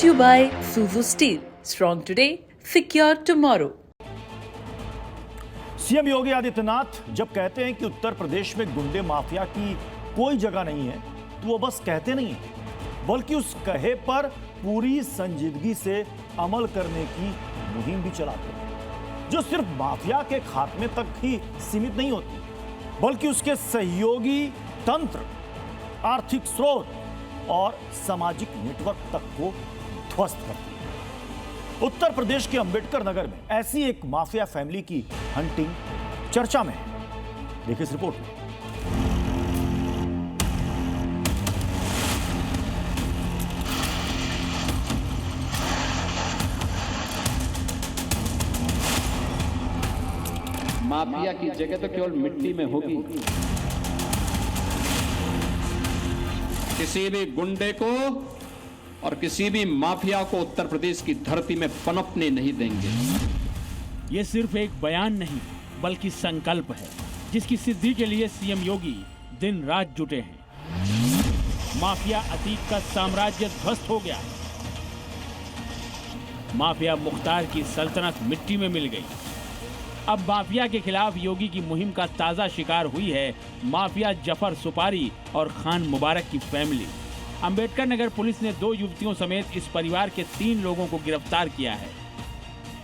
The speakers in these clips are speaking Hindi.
Brought to you by Suzu Steel. Strong today, secure tomorrow. CM Yogi Adityanath जब कहते हैं कि उत्तर प्रदेश में गुंडे माफिया की कोई जगह नहीं है, तो वो बस कहते नहीं है, बल्कि उस कहे पर पूरी संजीदगी से अमल करने की मुहिम भी चलाते हैं, जो सिर्फ माफिया के खात्मे तक ही सीमित नहीं होती, बल्कि उसके सहयोगी तंत्र, आर्थिक स्रोत और सामाजिक नेटवर्क तक को ध्वस्त करती है। उत्तर प्रदेश के अंबेडकर नगर में ऐसी एक माफिया फैमिली की हंटिंग चर्चा में है। देखिए इस रिपोर्ट में। माफिया की जगह तो केवल मिट्टी में होगी। किसी भी गुंडे को और किसी भी माफिया को उत्तर प्रदेश की धरती में पनपने नहीं देंगे। ये सिर्फ एक बयान नहीं, बल्कि संकल्प है, जिसकी सिद्धि के लिए सीएम योगी दिन रात जुटे हैं। माफिया अतीत का साम्राज्य ध्वस्त हो गया। माफिया मुख्तार की सल्तनत मिट्टी में मिल गई। अब माफिया के खिलाफ योगी की मुहिम का ताजा शिकार हुई है माफिया जफर सुपारी और खान मुबारक की फैमिली। अंबेडकर नगर पुलिस ने 2 युवतियों समेत इस परिवार के 3 लोगों को गिरफ्तार किया है।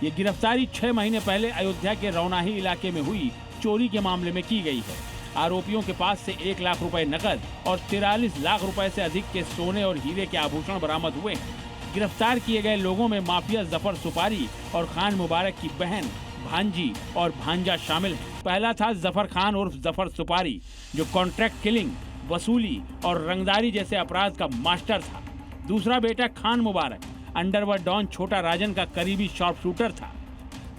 ये गिरफ्तारी 6 महीने पहले अयोध्या के रौनाही इलाके में हुई चोरी के मामले में की गई है। आरोपियों के पास से 1 लाख रुपए नकद और 43 लाख रुपए से अधिक के सोने और हीरे के आभूषण बरामद हुए हैं। गिरफ्तार किए गए लोगों में माफिया जफर सुपारी और खान मुबारक की बहन, भांजी और भांजा शामिल है। पहला था जफर खान उर्फ जफर सुपारी, जो कॉन्ट्रैक्ट किलिंग, वसूली और रंगदारी जैसे अपराध का मास्टर था। दूसरा बेटा खान मुबारक अंडरवर्ल्ड डॉन छोटा राजन का करीबी शॉर्प शूटर था।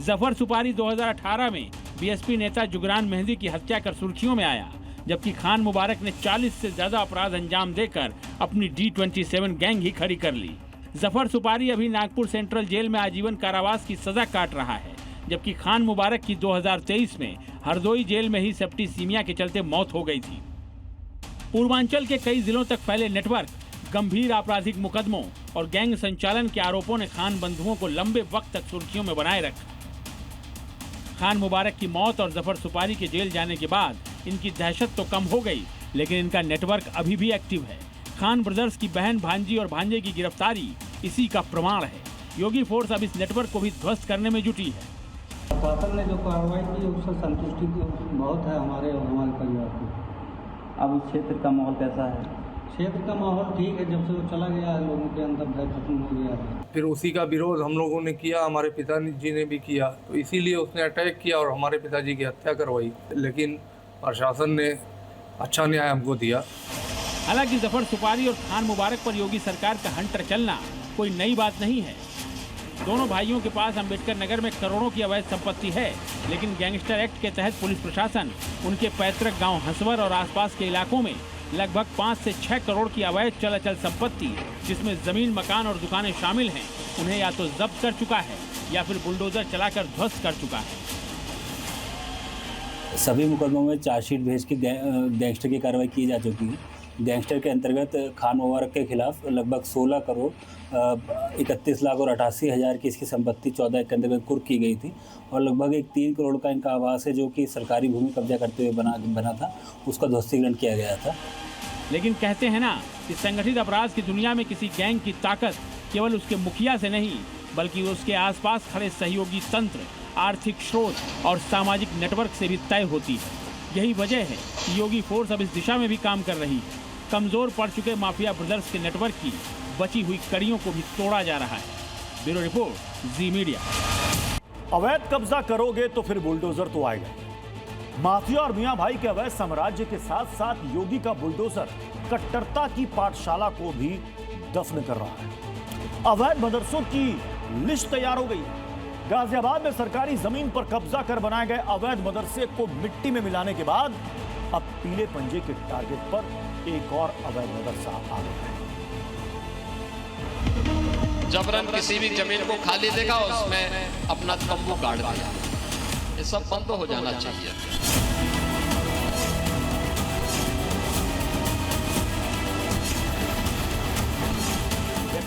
जफर सुपारी 2018 में बीएसपी नेता जुगरान मेहंदी की हत्या कर सुर्खियों में आया, जबकि खान मुबारक ने 40 से ज्यादा अपराध अंजाम देकर अपनी D27 गैंग ही खड़ी कर ली। जफर सुपारी अभी नागपुर सेंट्रल जेल में आजीवन कारावास की सजा काट रहा है, जबकि खान मुबारक की 2023 में हरदोई जेल में ही सेप्टिसीमिया के चलते मौत हो गई थी। पूर्वांचल के कई जिलों तक फैले नेटवर्क, गंभीर आपराधिक मुकदमों और गैंग संचालन के आरोपों ने खान बंधुओं को लंबे वक्त तक सुर्खियों में बनाए रखा। खान मुबारक की मौत और जफर सुपारी के जेल जाने के बाद इनकी दहशत तो कम हो गई, लेकिन इनका नेटवर्क अभी भी एक्टिव है। खान ब्रदर्स की बहन, भांजी और भांजे की गिरफ्तारी इसी का प्रमाण है। योगी फोर्स अब इस नेटवर्क को भी ध्वस्त करने में जुटी है। प्रशासन ने जो कार्रवाई की उससे संतुष्टि बहुत है हमारे और हमारे परिवार को। अब उस क्षेत्र का माहौल कैसा है? क्षेत्र का माहौल ठीक है, जब से वो चला गया है लोगों के अंदर भय खत्म हो गया है। फिर उसी का विरोध हम लोगों ने किया, हमारे पिताजी ने भी किया, तो इसीलिए उसने अटैक किया और हमारे पिताजी की हत्या करवाई। लेकिन प्रशासन ने अच्छा न्याय हमको दिया। हालांकि जफर सुपारी और खान मुबारक पर योगी सरकार का हंटर चलना कोई नई बात नहीं है। दोनों भाइयों के पास अंबेडकर नगर में करोड़ों की अवैध संपत्ति है, लेकिन गैंगस्टर एक्ट के तहत पुलिस प्रशासन उनके पैतृक गांव हंसवर और आसपास के इलाकों में लगभग 5 से 6 करोड़ की अवैध चल संपत्ति, जिसमें जमीन, मकान और दुकानें शामिल हैं, उन्हें या तो जब्त कर चुका है या फिर बुलडोजर चलाकर ध्वस्त कर चुका है। सभी मुकदमों में चार्जशीट भेज के गैंगस्टर की कार्रवाई की जा चुकी है। गैंगस्टर के अंतर्गत खान मुबारक के खिलाफ लगभग 16 करोड़ 31 लाख और 88 हज़ार की इसकी संपत्ति 14 के अंतर्गत कुर्क की गई थी, और लगभग 3 करोड़ का इनका आवास है, जो कि सरकारी भूमि कब्जा करते हुए बना था, उसका ध्वस्तीकरण किया गया था। लेकिन कहते हैं ना कि संगठित अपराध की दुनिया में किसी गैंग की ताकत केवल उसके मुखिया से नहीं, बल्कि उसके आसपास खड़े सहयोगी तंत्र, आर्थिक स्रोत और सामाजिक नेटवर्क से भी तय होती है। यही वजह है कि योगी फोर्स अब इस दिशा में भी काम कर रही है। कमजोर पड़ चुके माफिया ब्रदर्स के नेटवर्क की बची हुई कड़ियों को भी तोड़ा जा रहा है। ब्यूरो रिपोर्ट, जी मीडिया। अवैध कब्जा करोगे तो फिर बुलडोजर तो आएगा। माफिया और मियां भाई के अवैध साम्राज्य के साथ साथ योगी का बुलडोजर कट्टरता की पाठशाला को भी दफन कर रहा है। अवैध मदरसों की लिस्ट तैयार हो गई। गाजियाबाद में सरकारी जमीन पर कब्जा कर बनाए गए अवैध मदरसे को मिट्टी में मिलाने के बाद अब पीले पंजे के टारगेट पर एक और अवैध मदरसा आ गया है। जबरन किसी भी जमीन को खाली देखा, उसमें अपना तंबू गाड़ दिया। ये सब बंद हो जाना चाहिए।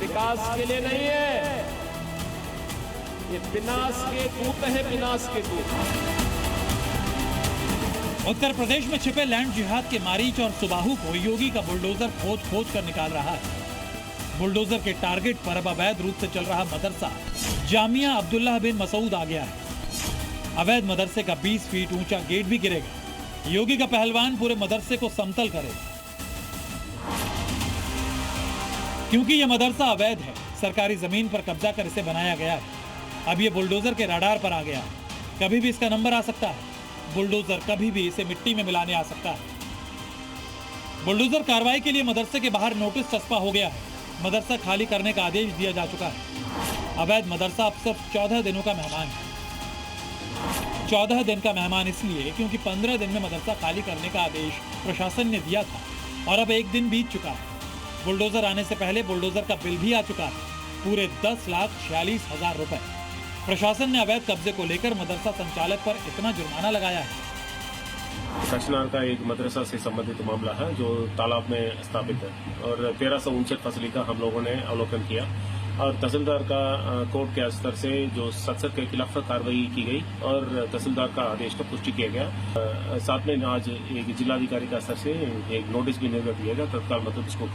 विकास विकास के लिए नहीं है, ये विनाश के दूत है, विनाश के दूत। उत्तर प्रदेश में छिपे लैंड जिहाद के मारीच और सुबाहू को योगी का बुलडोजर खोज कर निकाल रहा है। बुलडोजर के टारगेट पर अब अवैध रूप से चल रहा मदरसा जामिया अब्दुल्लाह बिन मसूद आ गया है। अवैध मदरसे का 20 फीट ऊंचा गेट भी गिरेगा। योगी का पहलवान पूरे मदरसे को समतल करेगा। क्योंकि यह मदरसा अवैध है, सरकारी जमीन पर कब्जा कर इसे बनाया गया है। अब ये बुलडोजर के रडार पर आ गया है। कभी भी इसका नंबर आ सकता है। बुलडोजर कभी भी इसे मिट्टी में मिलाने आ सकता है। बुलडोजर कार्रवाई के लिए मदरसे के बाहर नोटिस चस्पा हो गया है। मदरसा खाली करने का आदेश दिया जा चुका है। अवैध मदरसा अब सिर्फ 14 दिनों का मेहमान है। 14 दिन का मेहमान इसलिए क्योंकि 15 दिन में मदरसा खाली करने का आदेश प्रशासन ने दिया था और अब एक दिन बीत चुका है। बुलडोजर आने से पहले बुलडोजर का बिल भी आ चुका है, पूरे 10,46,000 रुपए। प्रशासन ने अवैध कब्जे को लेकर मदरसा संचालक पर इतना जुर्माना लगाया है। कचनार का एक मदरसा से संबंधित मामला है जो तालाब में स्थापित है और 1359 फसली का हम लोगों ने अवलोकन किया और तहसीलदार का कोर्ट के स्तर से जो सदस्य के खिलाफ कार्रवाई की गई और तहसीलदार का आदेश का पुष्टि किया गया। साथ में आज एक जिलाधिकारी का स्तर से एक नोटिस भी निर्गत किया गया तत्काल मतलब इसको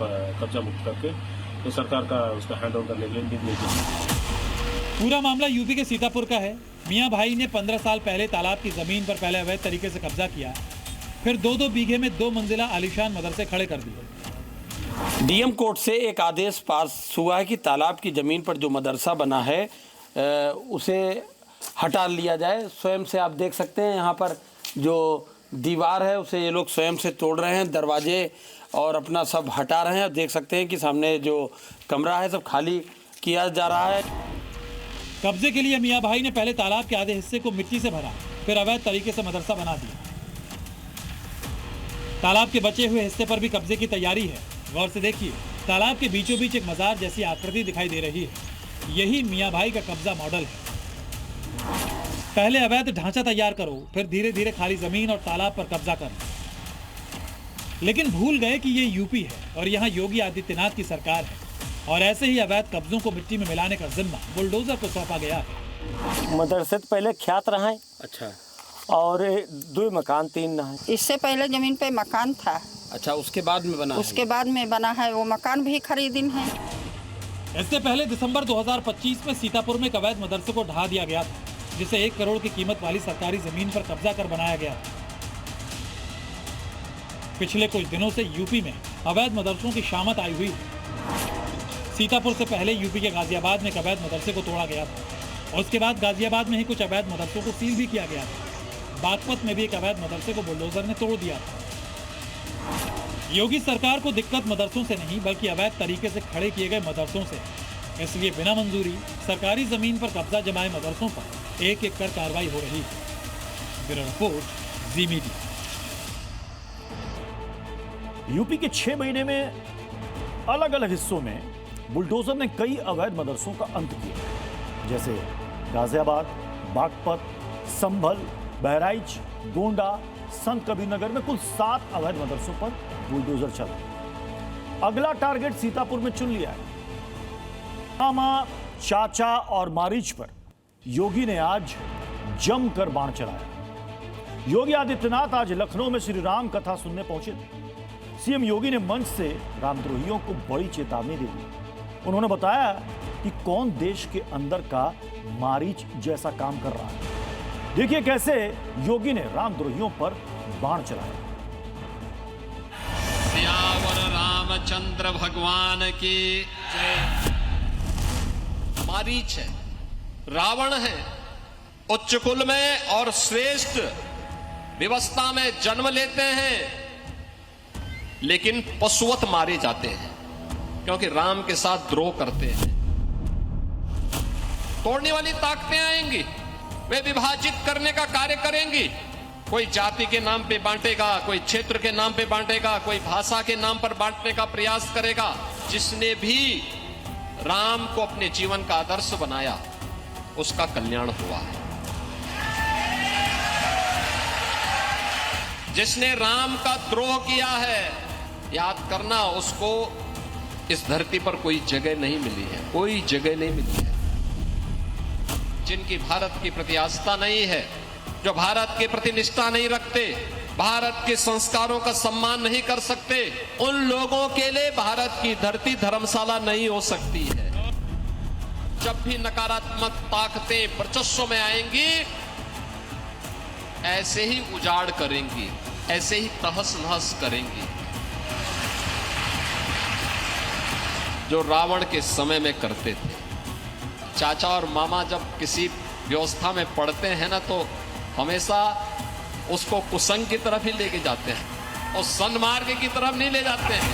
कब्जा मुक्त करके तो सरकार का उसका हैंड ओवर करने के लिए निर्णय किया। पूरा मामला यूपी के सीतापुर का है। मियां भाई ने 15 साल पहले तालाब की जमीन पर पहले अवैध तरीके से कब्जा किया, फिर 2-2 बीघे में 2 मंजिला आलीशान मदरसे खड़े कर दिए। डीएम कोर्ट से एक आदेश पास हुआ है कि तालाब की जमीन पर जो मदरसा बना है उसे हटा लिया जाए। स्वयं से आप देख सकते हैं यहाँ पर जो दीवार है उसे ये लोग स्वयं से तोड़ रहे हैं, दरवाजे और अपना सब हटा रहे हैं। देख सकते हैं कि सामने जो कमरा है सब खाली किया जा रहा है। कब्जे के लिए मियां भाई ने पहले तालाब के आधे हिस्से को मिट्टी से भरा, फिर अवैध तरीके से मदरसा बना दिया। तालाब के बचे हुए हिस्से पर भी कब्जे की तैयारी है। गौर से देखिए, तालाब के बीचों बीच एक मजार जैसी आकृति दिखाई दे रही है। यही मियां भाई का कब्जा मॉडल है। पहले अवैध ढांचा तैयार करो, फिर धीरे धीरे खाली जमीन और तालाब पर कब्जा करो। लेकिन भूल गए कि ये यूपी है और यहाँ योगी आदित्यनाथ की सरकार है और ऐसे ही अवैध कब्जों को मिट्टी में मिलाने का जिम्मा बुलडोजर को सौंपा गया है। मदरसे तो पहले ख्यात रहा है। अच्छा। और 2 मकान 3 ना है। इससे पहले जमीन पे मकान था। अच्छा, उसके बाद में बना? उसके बाद में बना है, वो मकान भी खरीदिन है। इससे पहले दिसंबर 2025 में सीतापुर में एक अवैध मदरसे को ढा दिया गया था, जिसे 1 करोड़ की कीमत वाली सरकारी जमीन पर कब्जा कर बनाया गया था। पिछले कुछ दिनों से यूपी में अवैध मदरसों की शामत आई हुई है। सीतापुर से पहले यूपी के गाजियाबाद में एक अवैध मदरसे को तोड़ा गया था और उसके बाद गाजियाबाद में ही कुछ अवैध मदरसों को सील भी किया गया था। बागपत में भी एक अवैध मदरसे को बुलडोजर ने तोड़ दिया था। योगी सरकार को दिक्कत मदरसों से नहीं बल्कि अवैध तरीके से खड़े किए गए मदरसों से, इसलिए बिना मंजूरी सरकारी जमीन पर कब्जा जमाए मदरसों पर एक-एक कर कार्रवाई हो रही है। ब्यूरो रिपोर्ट, जी मीडिया। यूपी के 6 महीने में अलग अलग हिस्सों में बुलडोजर ने कई अवैध मदरसों का अंत किया, जैसे गाजियाबाद, बागपत, संभल, बहराइच, गोंडा, संत कबीरनगर में कुल 7 अवैध मदरसों पर बुलडोजर चला। अगला टारगेट सीतापुर में चुन लिया है। मामा, चाचा और मारीच पर योगी ने आज जमकर बाण चलाया। योगी आदित्यनाथ आज लखनऊ में श्री राम कथा सुनने पहुंचे थे। सीएम योगी ने मंच से रामद्रोहियों को बड़ी चेतावनी दे दी। उन्होंने बताया कि कौन देश के अंदर का मारीच जैसा काम कर रहा है। देखिए कैसे योगी ने रामद्रोहियों पर बाण चलाया। सियावर रामचंद्र भगवान की जय। मारीच है, रावण है, उच्च कुल में और श्रेष्ठ व्यवस्था में जन्म लेते हैं, लेकिन पशुवत मारे जाते हैं क्योंकि राम के साथ द्रोह करते हैं। तोड़ने वाली ताकतें आएंगी, वे विभाजित करने का कार्य करेंगी। कोई जाति के नाम पे बांटेगा, कोई क्षेत्र के नाम पे बांटेगा, कोई भाषा के नाम पर बांटने का प्रयास करेगा। जिसने भी राम को अपने जीवन का आदर्श बनाया उसका कल्याण हुआ है। जिसने राम का द्रोह किया है, याद करना, उसको इस धरती पर कोई जगह नहीं मिली है, कोई जगह नहीं मिली है। जिनकी भारत के प्रति आस्था नहीं है, जो भारत के प्रति निष्ठा नहीं रखते, भारत के संस्कारों का सम्मान नहीं कर सकते, उन लोगों के लिए भारत की धरती धर्मशाला नहीं हो सकती है। जब भी नकारात्मक ताकतें वर्चस्व में आएंगी, ऐसे ही उजाड़ करेंगी, ऐसे ही तहस नहस करेंगी। जो रावण के समय में करते थे। चाचा और मामा जब किसी व्यवस्था में पढ़ते हैं ना, तो हमेशा उसको कुसंग की तरफ ही लेके जाते हैं और सन्मार्ग की तरफ नहीं ले जाते हैं।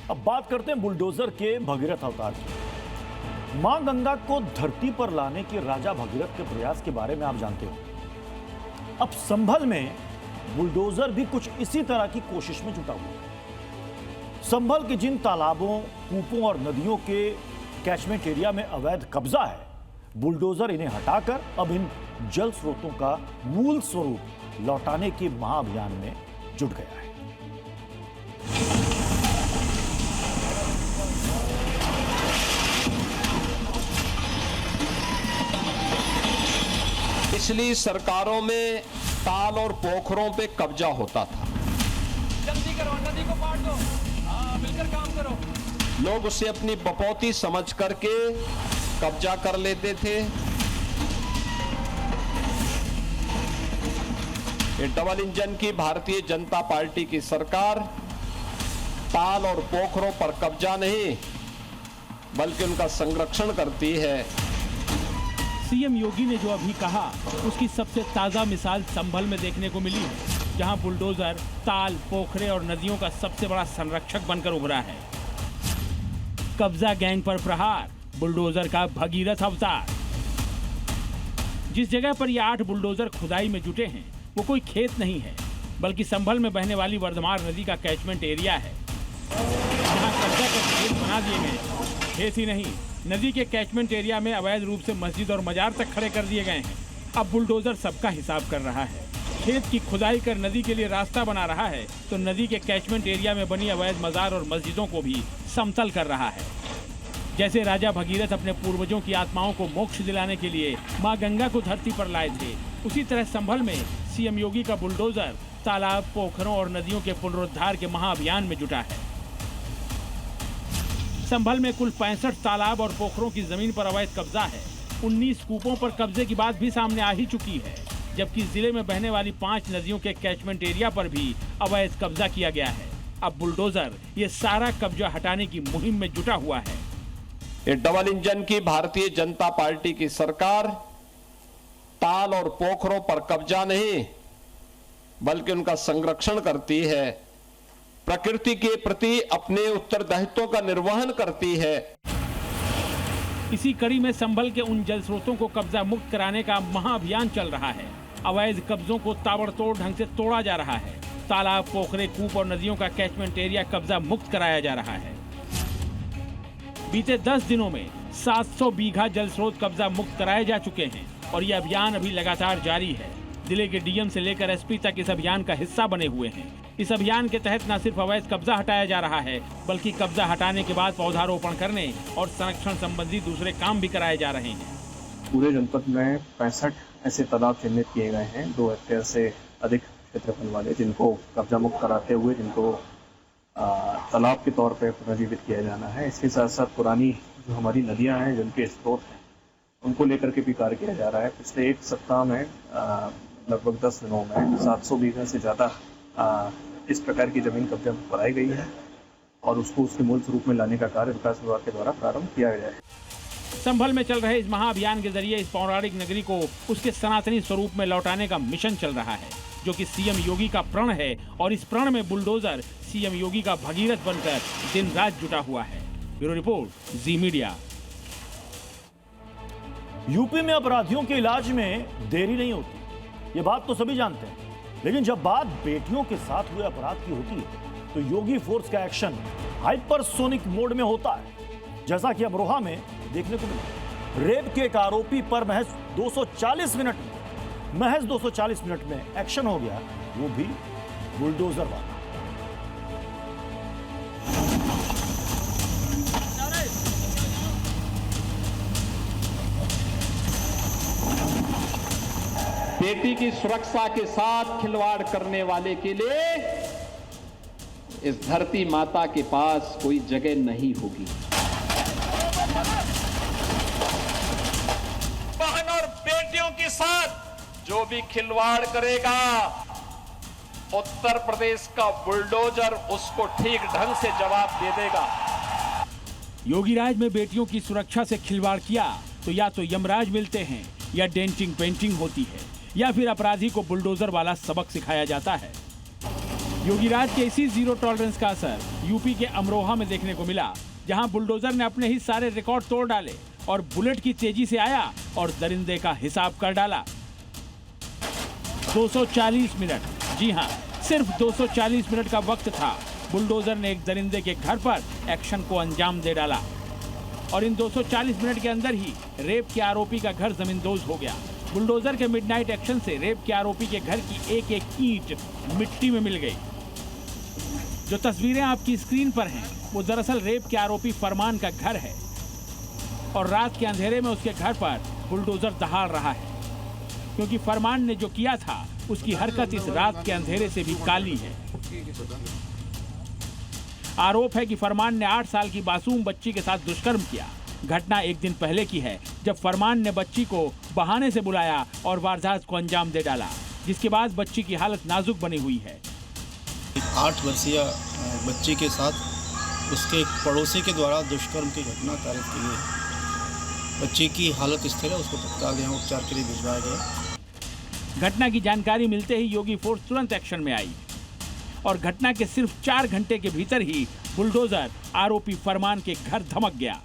अब बात करते हैं बुलडोजर के भगीरथ अवतार की। मां गंगा को धरती पर लाने के राजा भगीरथ के प्रयास के बारे में आप जानते हो। अब संभल में बुलडोजर भी कुछ इसी तरह की कोशिश में जुटा हुआ है। संभल के जिन तालाबों, कूपों और नदियों के कैचमेंट एरिया में अवैध कब्जा है, बुलडोजर इन्हें हटाकर अब इन जल स्रोतों का मूल स्वरूप लौटाने के महाअभियान में जुट गया है। पिछली सरकारों में ताल और पोखरों पे कब्जा होता था। जल्दी करो, नदी को पाट दो, मिलकर काम करो। लोग उसे अपनी बपौती समझ करके कब्जा कर लेते थे। ये डबल इंजन की भारतीय जनता पार्टी की सरकार ताल और पोखरों पर कब्जा नहीं, बल्कि उनका संरक्षण करती है। सीएम योगी ने जो अभी कहा, उसकी सबसे ताजा मिसाल संभल में देखने को मिली है, जहां बुलडोजर ताल, पोखरे और नदियों का सबसे बड़ा संरक्षक बनकर उभरा है। कब्जा गैंग पर प्रहार, बुलडोजर का भगीरथ अवतार। जिस जगह पर ये 8 बुलडोजर खुदाई में जुटे हैं, वो कोई खेत नहीं है, बल्कि संभल में बहने वाली वर्धमान नदी का कैचमेंट एरिया है, जहां कब्जा कर खेत बना दिए गए। खेत ही नहीं, नदी के कैचमेंट एरिया में अवैध रूप से मस्जिद और मजार तक खड़े कर दिए गए हैं। अब बुलडोजर सबका हिसाब कर रहा है। खेत की खुदाई कर नदी के लिए रास्ता बना रहा है, तो नदी के कैचमेंट एरिया में बनी अवैध मजार और मस्जिदों को भी समतल कर रहा है। जैसे राजा भगीरथ अपने पूर्वजों की आत्माओं को मोक्ष दिलाने के लिए मां गंगा को धरती पर लाए थे, उसी तरह संभल में सीएम योगी का बुलडोजर तालाब, पोखरों और नदियों के पुनरुद्धार के महाअभियान में जुटा है। संभल में कुल 65 तालाब और पोखरों की जमीन पर अवैध कब्जा है। 19 कूपों पर कब्जे की बात भी सामने आ ही चुकी है, जबकि जिले में बहने वाली 5 नदियों के कैचमेंट एरिया पर भी अवैध कब्जा किया गया है। अब बुलडोजर ये सारा कब्जा हटाने की मुहिम में जुटा हुआ है। ये डबल इंजन की भारतीय जनता पार्टी की सरकार ताल और पोखरों पर कब्जा नहीं, बल्कि उनका संरक्षण करती है, प्रकृति के प्रति अपने उत्तरदायित्वों का निर्वहन करती है। इसी कड़ी में संभल के उन जल स्रोतों को कब्जा मुक्त कराने का महाअभियान चल रहा है। अवैध कब्जों को ताबड़तोड़ ढंग से तोड़ा जा रहा है। तालाब, पोखरे, कूप और नदियों का कैचमेंट एरिया कब्जा मुक्त कराया जा रहा है। बीते 10 दिनों में 700 बीघा जल स्रोत कब्जा मुक्त कराए जा चुके हैं और यह अभियान अभी लगातार जारी है। जिले के डीएम से लेकर एसपी तक इस अभियान का हिस्सा बने हुए हैं। इस अभियान के तहत न सिर्फ अवैध कब्जा हटाया जा रहा है, बल्कि कब्जा हटाने के बाद पौधारोपण करने और संरक्षण संबंधी दूसरे काम भी कराए जा रहे हैं। पूरे जनपद में 65 ऐसे तालाब चिन्हित किए गए हैं, 2 हेक्टेयर से अधिक क्षेत्रफल वाले, जिनको कब्जा मुक्त कराते हुए जिनको तालाब के तौर पर पुनर्जीवित किया जाना है। इसके साथ साथ पुरानी जो हमारी नदियाँ हैं, जिनके स्रोत हैं, उनको लेकर के भी कार्य किया जा रहा है। पिछले 1 सप्ताह में लगभग 10 दिनों में 700 बीघा से ज़्यादा इस प्रकार की जमीन कब्जा कराई गई है और उसको उसके मूल स्वरूप में लाने का कार्य विकास विभाग के द्वारा प्रारंभ किया गया है। संभल में चल रहे इस महाअभियान के जरिए इस पौराणिक नगरी को उसके सनातनी स्वरूप में लौटाने का मिशन चल रहा है, जो कि सीएम योगी का प्रण है। और इस प्रण में बुलडोजर सीएम योगी का भगीरथ बनकर दिन रात जुटा हुआ है। ब्यूरो रिपोर्ट, जी मीडिया। यूपी में अपराधियों के इलाज में देरी नहीं होती, ये बात तो सभी जानते हैं, लेकिन जब बात बेटियों के साथ हुए अपराध की होती है, तो योगी फोर्स का एक्शन हाइपरसोनिक मोड में होता है, जैसा कि अमरोहा में देखने को मिला। रेप के एक आरोपी पर महज 240 मिनट में एक्शन हो गया, वो भी बुलडोजर वाला। बेटी की सुरक्षा के साथ खिलवाड़ करने वाले के लिए इस धरती माता के पास कोई जगह नहीं होगी। बहन और बेटियों के साथ जो भी खिलवाड़ करेगा, उत्तर प्रदेश का बुलडोजर उसको ठीक ढंग से जवाब दे देगा। योगी राज में बेटियों की सुरक्षा से खिलवाड़ किया तो या तो यमराज मिलते हैं, या डेंटिंग पेंटिंग होती है, या फिर अपराधी को बुलडोजर वाला सबक सिखाया जाता है। योगी राज के इसी जीरो टॉलरेंस का असर यूपी के अमरोहा में देखने को मिला, जहां बुलडोजर ने अपने ही सारे रिकॉर्ड तोड़ डाले और बुलेट की तेजी से आया और दरिंदे का हिसाब कर डाला। 240 मिनट, जी हां, सिर्फ 240 मिनट का वक्त था। बुलडोजर ने एक दरिंदे के घर पर एक्शन को अंजाम दे डाला और इन 240 मिनट के अंदर ही रेप के आरोपी का घर जमींदोज हो गया। बुलडोजर के मिडनाइट एक्शन से रेप के आरोपी के घर की एक एक ईंट मिट्टी में मिल गई। जो तस्वीरें आपकी स्क्रीन पर हैं, वो दरअसल रेप के आरोपी फरमान का घर है और रात के अंधेरे में उसके घर पर बुलडोजर दहाड़ रहा है, क्योंकि फरमान ने जो किया था उसकी हरकत इस रात के अंधेरे से भी काली है। आरोप है कि फरमान ने 8 साल की मासूम बच्ची के साथ दुष्कर्म किया। घटना एक दिन पहले की है, जब फरमान ने बच्ची को बहाने से बुलाया और वारदात को अंजाम दे डाला, जिसके बाद बच्ची की हालत नाजुक बनी हुई है। 8 वर्षीय बच्ची के साथ उसके एक पड़ोसी के द्वारा दुष्कर्म की घटना कारित की गई। बच्ची की हालत स्थिर है, उसको तत्काल यहाँ उपचार के लिए भिजवाया गया। घटना की जानकारी मिलते ही योगी फोर्स तुरंत एक्शन में आई और घटना के सिर्फ 4 घंटे के भीतर ही बुलडोजर आरोपी फरमान के घर धमक गया।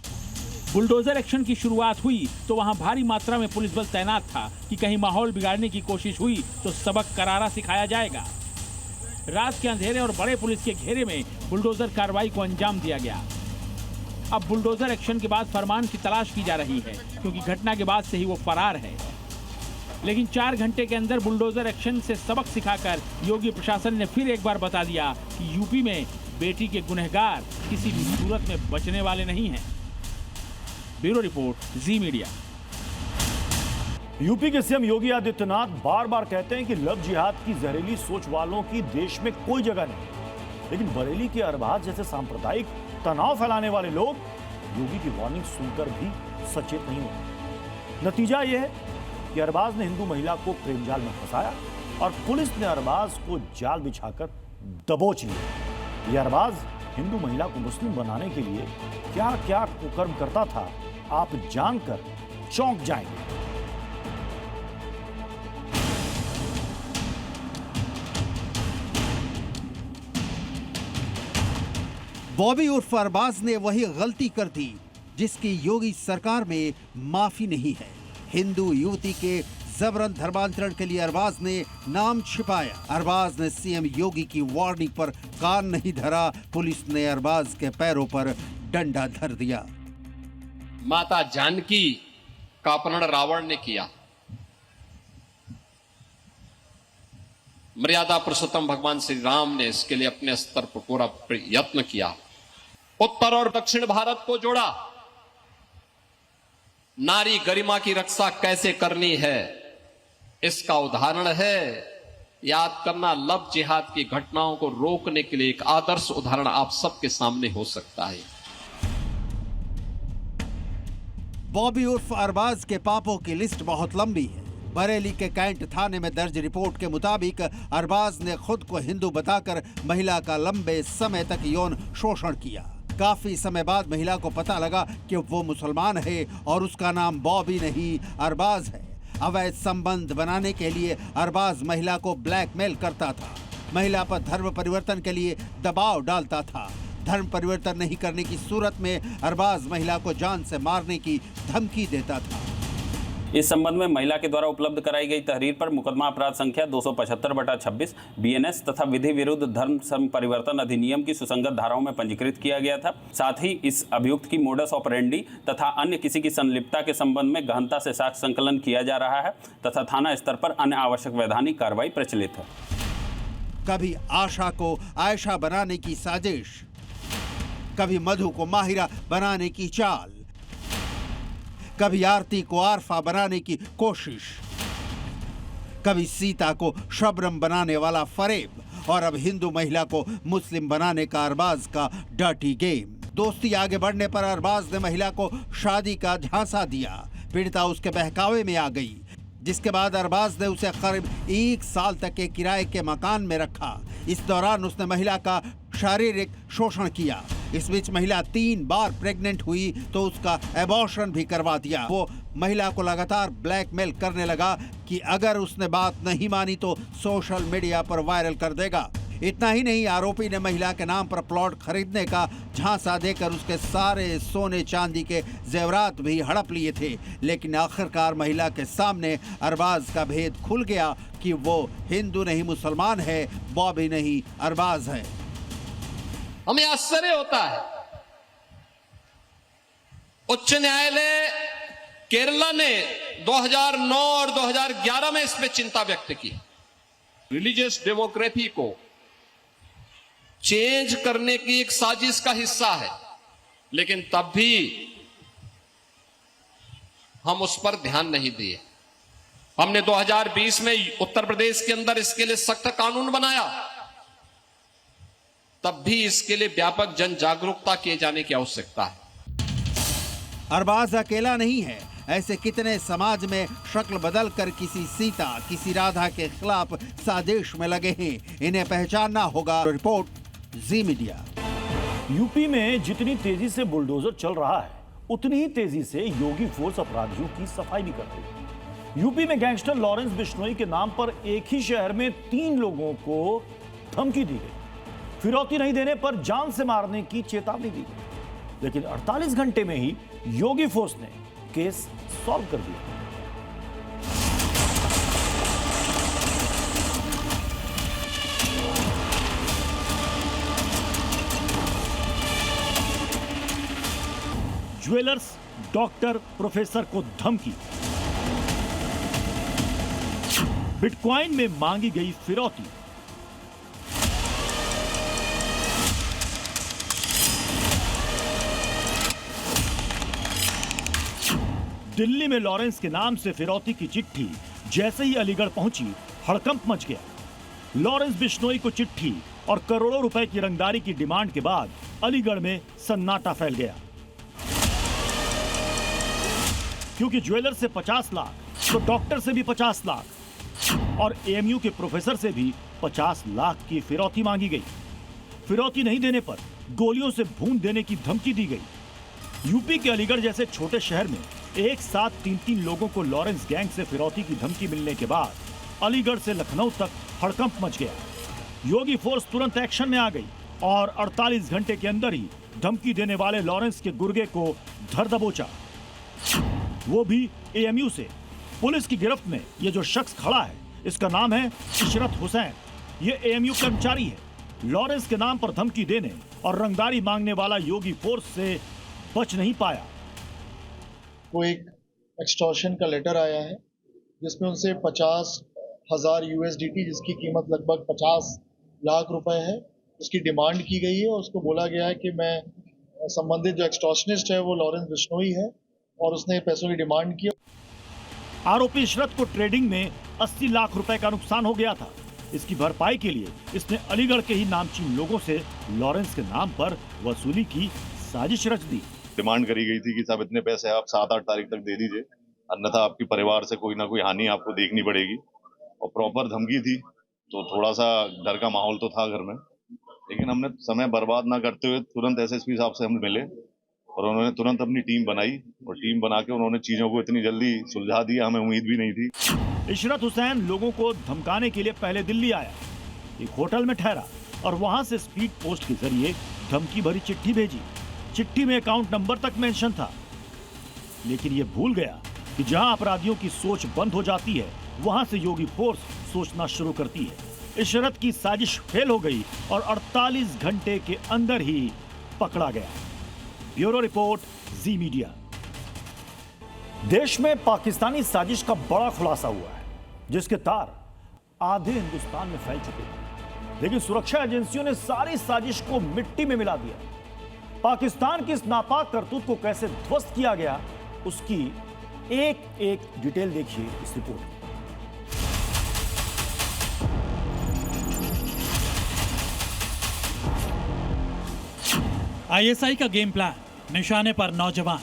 बुलडोजर एक्शन की शुरुआत हुई तो वहां भारी मात्रा में पुलिस बल तैनात था कि कहीं माहौल बिगाड़ने की कोशिश हुई तो सबक करारा सिखाया जाएगा। रात के अंधेरे और बड़े पुलिस के घेरे में बुलडोजर कार्रवाई को अंजाम दिया गया। अब बुलडोजर एक्शन के बाद फरमान की तलाश की जा रही है, क्योंकि घटना के बाद से ही वो फरार है। लेकिन 4 घंटे के अंदर बुलडोजर एक्शन से सबक सिखाकर योगी प्रशासन ने फिर एक बार बता दिया कि यूपी में बेटी के गुनहगार किसी भी सूरत में बचने वाले नहीं हैं। ब्यूरो रिपोर्ट, जी मीडिया। यूपी के सीएम योगी आदित्यनाथ बार बार कहते हैं कि लव जिहाद की जहरीली सोच वालों की देश में कोई जगह नहीं, लेकिन बरेली के अरबाज जैसे सांप्रदायिक तनाव फैलाने वाले लोग योगी की वार्निंग सुनकर भी सचेत नहीं होते। नतीजा यह है कि अरबाज ने हिंदू महिला को प्रेम जाल में फंसाया और पुलिस ने अरबाज को जाल बिछाकर दबोच लिया। यह अरबाज हिंदू महिला को मुस्लिम बनाने के लिए क्या क्या कुकर्म करता था, आप जानकर चौंक जाएंगे। बॉबी उर्फ अरबाज ने वही गलती कर दी जिसकी योगी सरकार में माफी नहीं है। हिंदू युवती के जबरन धर्मांतरण के लिए अरबाज ने नाम छिपाया। अरबाज ने सीएम योगी की वार्निंग पर कान नहीं धरा। पुलिस ने अरबाज के पैरों पर डंडा धर दिया। माता जानकी का अपहरण रावण ने किया। मर्यादा पुरुषोत्तम भगवान श्री राम ने इसके लिए अपने स्तर पर पूरा यत्न किया। उत्तर और दक्षिण भारत को जोड़ा। नारी गरिमा की रक्षा कैसे करनी है, इसका उदाहरण है। याद करना, लव जिहाद की घटनाओं को रोकने के लिए एक आदर्श उदाहरण आप सबके सामने हो सकता है। बॉबी उर्फ अरबाज के पापों की लिस्ट बहुत लंबी है। बरेली के कैंट थाने में दर्ज रिपोर्ट के मुताबिक अरबाज ने खुद को हिंदू बताकर महिला का लंबे समय तक यौन शोषण किया। काफी समय बाद महिला को पता लगा कि वो मुसलमान है और उसका नाम बॉबी नहीं अरबाज है। अवैध संबंध बनाने के लिए अरबाज महिला को ब्लैकमेल करता था। महिला पर धर्म परिवर्तन के लिए दबाव डालता था। धर्म परिवर्तन नहीं करने की सूरत में अरबाज महिला को जान से मारने की धमकी देता था। इस संबंध में महिला के द्वारा उपलब्ध कराई गई तहरीर पर मुकदमा अपराध संख्या 275/26 बीएनएस तथा विधि विरुद्ध धर्म परिवर्तन अधिनियम की सुसंगत धाराओं में पंजीकृत किया गया था। साथ ही इस अभियुक्त की मोडस ऑपरेंडी तथा अन्य किसी की संलिप्तता के संबंध में गहनता से साक्ष्य संकलन किया जा रहा है तथा थाना स्तर पर अन्य आवश्यक वैधानिक कार्रवाई प्रचलित है। कभी आशा को आयशा बनाने की साजिश, कभी मधु को माहिरा बनाने की चाल, कभी आरती को आरफा बनाने की कोशिश, कभी सीता को शबनम बनाने वाला फरेब और अब हिंदू महिला को मुस्लिम बनाने का अरबाज का डर्टी गेम। दोस्ती आगे बढ़ने पर अरबाज ने महिला को शादी का झांसा दिया। पीड़िता उसके बहकावे में आ गई, जिसके बाद अरबाज ने उसे करीब 1 साल तक के किराए के मकान में रखा। इस दौरान उसने महिला का शारीरिक शोषण किया। इस बीच महिला 3 बार प्रेग्नेंट हुई तो उसका एबॉर्शन भी करवा दिया। वो महिला को लगातार ब्लैकमेल करने लगा कि अगर उसने बात नहीं मानी तो सोशल मीडिया पर वायरल कर देगा। इतना ही नहीं, आरोपी ने महिला के नाम पर प्लॉट खरीदने का झांसा देकर उसके सारे सोने चांदी के जेवरात भी हड़प लिए थे। लेकिन आखिरकार महिला के सामने अरबाज का भेद खुल गया कि वो हिंदू नहीं मुसलमान है, बॉबी नहीं अरबाज है। हमें आश्चर्य होता है, उच्च न्यायालय केरला ने 2009 और 2011 में इसमें चिंता व्यक्त की। रिलीजियस डेमोक्रेसी को चेंज करने की एक साजिश का हिस्सा है, लेकिन तब भी हम उस पर ध्यान नहीं दिए। हमने 2020 में उत्तर प्रदेश के अंदर इसके लिए सख्त कानून बनाया, तब भी इसके लिए व्यापक जन जागरूकता किए जाने की आवश्यकता है। अरबाज अकेला नहीं है, ऐसे कितने समाज में शक्ल बदल कर किसी सीता, किसी राधा के खिलाफ साजिश में लगे हैं। इन्हें पहचानना होगा। रिपोर्ट जी मीडिया। यूपी में जितनी तेजी से बुलडोजर चल रहा है, उतनी ही तेजी से योगी फोर्स अपराधियों की सफाई भी कर रही है। यूपी में गैंगस्टर लॉरेंस बिश्नोई के नाम पर एक ही शहर में 3 लोगों को धमकी दी गई। फिरौती नहीं देने पर जान से मारने की चेतावनी दी गई। लेकिन 48 घंटे में ही योगी फोर्स ने केस सॉल्व कर दिया। ज्वेलर्स, डॉक्टर, प्रोफेसर को धमकी। बिटकॉइन में मांगी गई फिरौती। दिल्ली में लॉरेंस के नाम से फिरौती की चिट्ठी जैसे ही अलीगढ़ पहुंची, हड़कंप मच गया। लॉरेंस बिश्नोई को चिट्ठी और करोड़ों रुपए की रंगदारी की डिमांड के बाद अलीगढ़ में सन्नाटा फैल गया, क्योंकि ज्वेलर से 50 लाख तो डॉक्टर से भी 50 लाख और एएमयू के प्रोफेसर से भी 50 लाख की फिरौती मांगी गई। फिरौती नहीं देने पर गोलियों से भून देने की धमकी दी गई। यूपी के अलीगढ़ जैसे छोटे शहर में एक साथ 3-3 लोगों को लॉरेंस गैंग से फिरौती की धमकी मिलने के बाद अलीगढ़ से लखनऊ तक हड़कंप मच गया। योगी फोर्स तुरंत एक्शन में आ गई और 48 घंटे के अंदर ही धमकी देने वाले लॉरेंस के गुर्गे को धर दबोचा, वो भी एएमयू से। पुलिस की गिरफ्त में ये जो शख्स खड़ा है, इसका नाम है इशरत हुसैन। ये एएमयू कर्मचारी है। लॉरेंस के नाम पर धमकी देने और रंगदारी मांगने वाला योगी फोर्स से बच नहीं पाया। को एक एक्सटॉर्शन का लेटर आया है जिसमें उनसे 50,000 USDT, जिसकी कीमत लगभग 50 लाख रुपए है, उसकी डिमांड की गई है। और उसको बोला गया है कि मैं संबंधित जो एक्सटॉर्शनिस्ट है वो लॉरेंस बिश्नोई है और उसने पैसों की डिमांड की। आरोपी इशरत को ट्रेडिंग में 80 लाख रुपए का नुकसान हो गया था। इसकी भरपाई के लिए इसने अलीगढ़ के ही नामचीन लोगों से लॉरेंस के नाम पर वसूली की साजिश रच दी। डिमांड करी गई थी कि साहब इतने पैसे आप 7-8 तारीख तक दे दीजिए, अन्यथा आपके परिवार से कोई ना कोई हानि आपको देखनी पड़ेगी। और प्रॉपर धमकी थी, तो थोड़ा सा डर का माहौल तो था घर में। लेकिन हमने समय बर्बाद ना करते हुए तुरंत एसएसपी साहब से हम मिले और उन्होंने तुरंत अपनी टीम बनाई और टीम बना के उन्होंने चीजों को इतनी जल्दी सुलझा दिया, हमें उम्मीद भी नहीं थी। इशरत हुसैन लोगों को धमकाने के लिए पहले दिल्ली आया, एक होटल में ठहरा और वहां से स्पीड पोस्ट के जरिए धमकी भरी चिट्ठी भेजी। चिट्ठी में अकाउंट नंबर तक मेंशन था, लेकिन ये भूल गया कि जहां अपराधियों की सोच बंद हो जाती है, वहां से योगी फोर्स सोचना शुरू करती है। इशरत की साजिश फेल हो गई और 48 घंटे के अंदर ही पकड़ा गया। ब्यूरो रिपोर्ट, जी मीडिया। देश में पाकिस्तानी साजिश का बड़ा खुलासा हुआ है, जिसके तार आधे हिंदुस्तान में फैल चुके हैं, लेकिन सुरक्षा एजेंसियों ने सारी साजिश को मिट्टी में मिला दिया। पाकिस्तान की इस नापाक करतूत को कैसे ध्वस्त किया गया, उसकी एक एक डिटेल देखिए इस रिपोर्ट में। आईएसआई का गेम प्लान, निशाने पर नौजवान।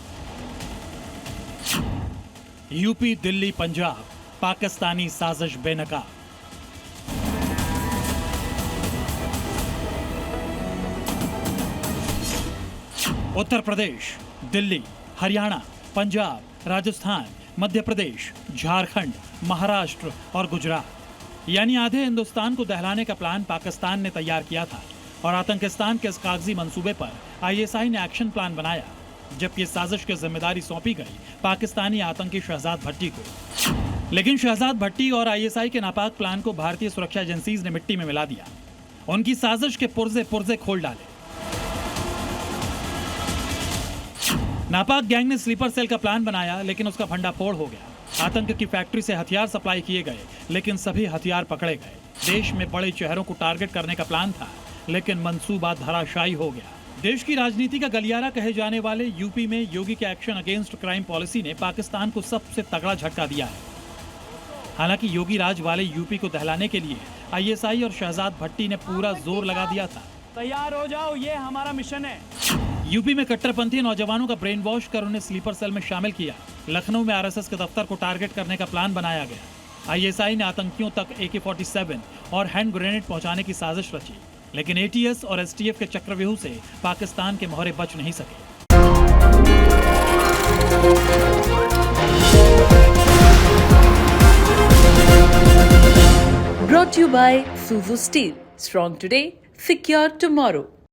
यूपी, दिल्ली, पंजाब, पाकिस्तानी साजिश बेनकाब। उत्तर प्रदेश, दिल्ली, हरियाणा, पंजाब, राजस्थान, मध्य प्रदेश, झारखंड, महाराष्ट्र और गुजरात, यानी आधे हिंदुस्तान को दहलाने का प्लान पाकिस्तान ने तैयार किया था और आतंकिस्तान के इस कागजी मंसूबे पर आईएसआई ने एक्शन प्लान बनाया, जबकि इस साजिश की जिम्मेदारी सौंपी गई पाकिस्तानी आतंकी शहजाद भट्टी को। लेकिन शहजाद भट्टी और आईएसआई के नापाक प्लान को भारतीय सुरक्षा एजेंसीज ने मिट्टी में मिला दिया, उनकी साजिश के पुर्जे पुर्जे खोल डाले। नापाक गैंग ने स्लीपर सेल का प्लान बनाया, लेकिन उसका भंडाफोड़ हो गया। आतंक की फैक्ट्री से हथियार सप्लाई किए गए, लेकिन सभी हथियार पकड़े गए। देश में बड़े शहरों को टारगेट करने का प्लान था, लेकिन मंसूबा धराशायी हो गया। देश की राजनीति का गलियारा कहे जाने वाले यूपी में योगी के एक्शन अगेंस्ट क्राइम पॉलिसी ने पाकिस्तान को सबसे तगड़ा झटका दिया है। हालांकि योगी राज वाले यूपी को दहलाने के लिए आईएसआई और शहजाद भट्टी ने पूरा जोर लगा दिया था। तैयार हो जाओ, ये हमारा मिशन है। यूपी में कट्टरपंथी नौजवानों का ब्रेन वॉश कर उन्हें स्लीपर सेल में शामिल किया। लखनऊ में आरएसएस के दफ्तर को टारगेट करने का प्लान बनाया गया। आईएसआई ने आतंकियों तक AK-47 और हैंड ग्रेनेड पहुंचाने की साजिश रची, लेकिन एटीएस और एसटीएफ के चक्रव्यूह से पाकिस्तान के मोहरे बच नहीं सके। Brought to you by Suzu Steel. Strong today, secure tomorrow.